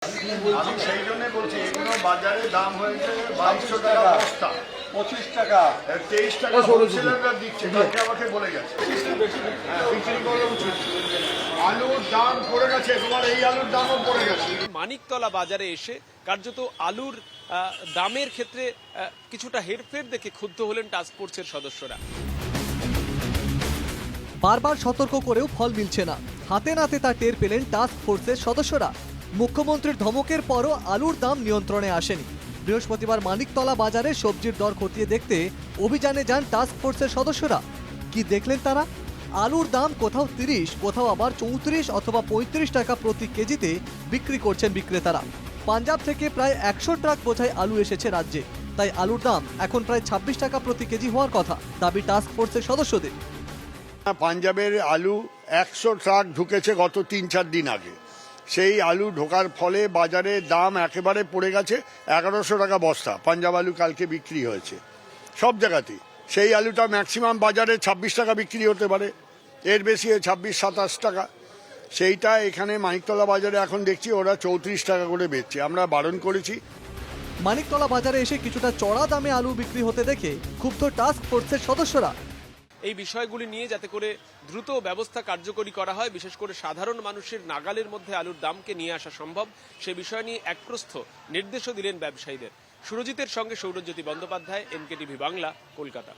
আমি সেই জন্য বলছি এগুলো বাজারে দাম হয়েছে 2200 টাকা বস্তা, 25 টাকা 23 টাকা হোলসেলাররা দিচ্ছে, কালকে আমাকে বলে গেছে। বিক্রি করা উচিত। আলুর দাম পড়ে গেছে, তোমার এই আলুর দামও পড়ে গেছে। মানিকতলা বাজারে এসে কার্যত আলুর দামের ক্ষেত্রে কিছুটা হেরফের দেখে ক্ষুব্ধ হলেন টাস্কফোর্সের সদস্যরা। বারবার সতর্ক করেও ফল মিলছে না, হাতে নাতে তা টের পেলেন টাস্ক ফোর্সের সদস্যরা। মুখ্যমন্ত্রীর ধমকের পরও আলুর দাম নিয়ন্ত্রণে আসেনি। বৃহস্পতিবার মানিকতলা বাজারে সবজির দর খতিয়ে দেখতে অভিযানে যান টাস্ক ফোর্সের সদস্যরা। কি দেখলেন তারা? আলুর দাম কোথাও 30, কোথাও আবার 34 অথবা 35 টাকা প্রতি কেজিতে বিক্রি করছেন বিক্রেতারা। পাঞ্জাব থেকে প্রায় 100 ট্রাক বোঝাই আলু এসেছে রাজ্যে, তাই আলুর দাম এখন প্রায় 26 টাকা প্রতি কেজি হওয়ার কথা, দাবি টাস্ক ফোর্সের সদস্যদের। পাঞ্জাবের আলু 100 ট্রাক ঢুকেছে গত 3-4 দিন আগে। সেই আলু ঢোকার ফলে বাজারে দাম একেবারে পড়ে গেছে 1100 টাকা বস্তা। পাঞ্জাব আলু কালকে বিক্রি হয়েছে সব জায়গাতেই। সেই আলুটা ম্যাক্সিমাম বাজারে 26 টাকা বিক্রি হতে পারে, এর বেশি 26-27 টাকা। সেইটা এখানে মানিকতলা বাজারে এখন দেখছি ওরা 34 টাকা করে বেচছে। আমরা বারণ করেছি। মানিকতলা বাজারে এসে কিছুটা চড়া দামে আলু বিক্রি হতে দেখে ক্ষুব্ধ টাস্ক ফোর্সের সদস্যরা। এই বিষয়গুলি নিয়ে যাতে করে দ্রুত ব্যবস্থা কার্যকরী করা হয়, বিশেষ করে সাধারণ মানুষের নাগালের মধ্যে আলুর দামকে নিয়ে আসা সম্ভব, সে বিষয় নিয়ে একপ্রস্থ নির্দেশও দিলেন ব্যবসায়ীদের। সুরজিতের সঙ্গে সৌরজ্যোতি বন্দ্যোপাধ্যায়, NKTV বাংলা, কলকাতা।